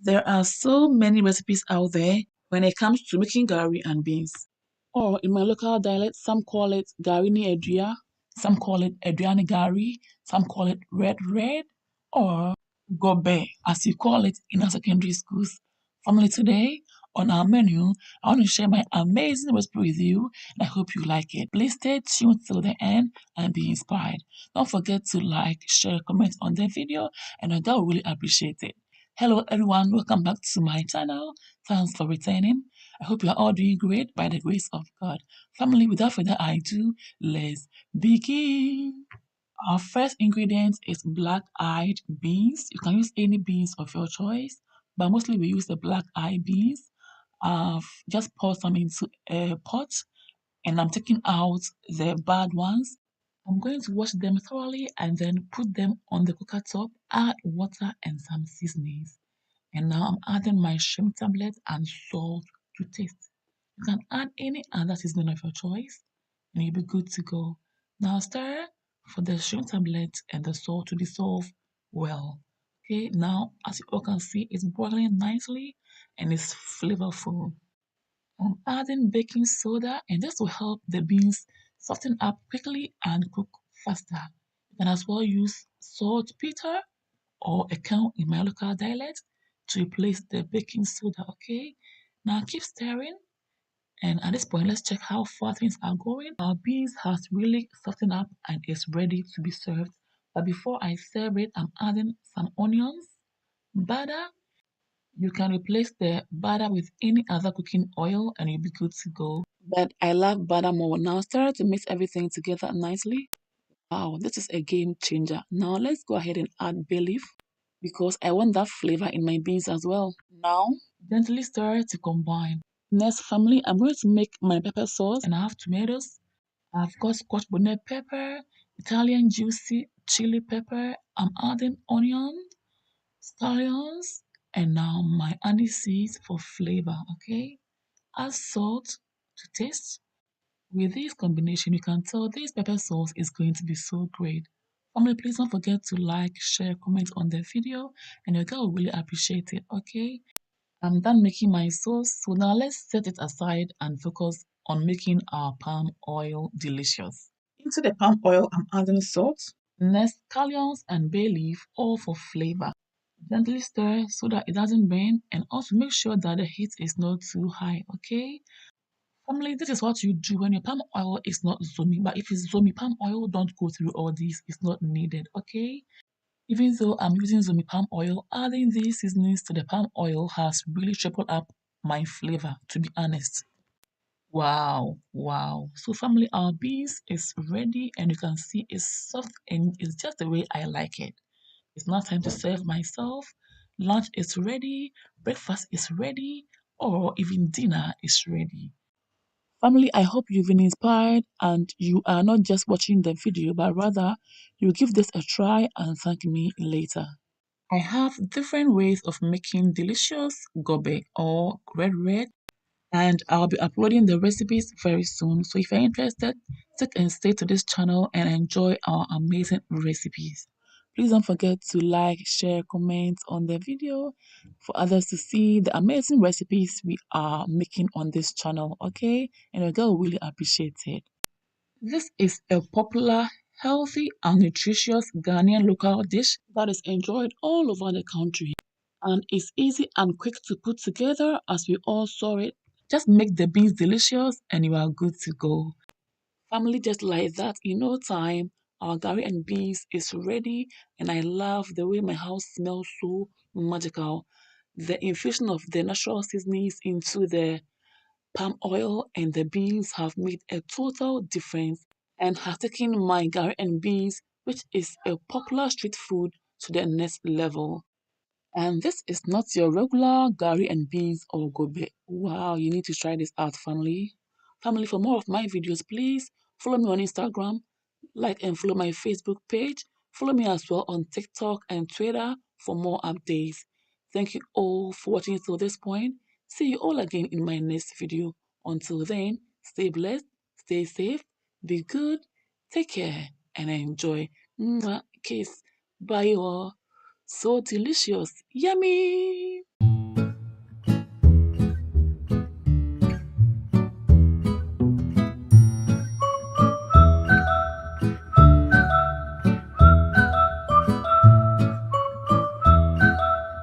There are so many recipes out there when it comes to making gari and beans. Or in my local dialect, some call it gari ni edria, some call it edriani gari, some call it red, or gobe, as you call it in our secondary schools. Family, today on our menu, I want to share my amazing recipe with you, and I hope you like it. Please stay tuned till the end and be inspired. Don't forget to like, share, comment on the video, and I will really appreciate it. Hello everyone, welcome back to my channel. Thanks for returning. I hope you are all doing great by the grace of God. Family, without further ado, let's begin. Our first ingredient is black-eyed beans. You can use any beans of your choice, but mostly we use the black-eyed beans. I've just poured some into a pot and I'm taking out the bad ones. I'm going to wash them thoroughly and then put them on the cooker top, add water and some seasonings. And now I'm adding my shrimp tablet and salt to taste. You can add any other seasoning of your choice and you'll be good to go. Now stir for the shrimp tablet and the salt to dissolve well. Okay, now as you all can see, it's boiling nicely and it's flavorful. I'm adding baking soda and this will help the beans soften up quickly and cook faster. You can as well use saltpeter or a cow in my local dialect to replace the baking soda, okay? Now keep stirring and at this point let's check how far things are going. Our beans has really softened up and is ready to be served. But before I serve it, I'm adding some onions, butter. You can replace the butter with any other cooking oil and you'll be good to go. But I love butter more. Now start to mix everything together nicely. Wow, this is a game changer. Now let's go ahead and add bay leaf because I want that flavor in my beans as well. Now, gently stir to combine. Next, family, I'm going to make my pepper sauce and I have tomatoes. I've got scotch bonnet pepper, Italian juicy chili pepper. I'm adding onion, scallions, and now my anise seeds for flavor, okay? Add salt to taste. With this combination, you can tell this pepper sauce is going to be so great. Family, please don't forget to like, share, comment on the video, and your girl will really appreciate it, okay? I'm done making my sauce, so now let's set it aside and focus on making our palm oil delicious. Into the palm oil, I'm adding salt, next scallions and bay leaf, all for flavor. Gently stir so that it doesn't burn and also make sure that the heat is not too high, okay? Family, this is what you do when your palm oil is not zomi. But if it's zomi palm oil, don't go through all this. It's not needed, okay? Even though I'm using zomi palm oil, adding these seasonings to the palm oil has really tripled up my flavor, to be honest. Wow, wow. So family, our beans is ready and you can see it's soft and it's just the way I like it. It's now time to serve myself. Lunch is ready, breakfast is ready, or even dinner is ready. Family, I hope you've been inspired and you are not just watching the video, but rather you give this a try and thank me later. I have different ways of making delicious gobe or red, and I'll be uploading the recipes very soon. So if you're interested, stick and stay to this channel and enjoy our amazing recipes. Please don't forget to like, share, comment on the video for others to see the amazing recipes we are making on this channel, okay? And your girl will really appreciate it. This is a popular, healthy, and nutritious Ghanaian local dish that is enjoyed all over the country. And it's easy and quick to put together as we all saw it. Just make the beans delicious and you are good to go. Family, just like that, in no time, our Gari and beans is ready and I love the way my house smells so magical. The infusion of the natural seasonings into the palm oil and the beans have made a total difference and has taken my Gari and beans, which is a popular street food, to the next level. And this is not your regular Gari and beans or gobe. Wow, you need to try this out, family. Family, for more of my videos, please follow me on Instagram, like and follow my Facebook page. Follow me as well on TikTok and Twitter for more updates. Thank you all for watching till this point. See you all again in my next video. Until then, stay blessed, stay safe, be good, take care, and enjoy. Mwah, kiss. Bye all. So delicious. Yummy.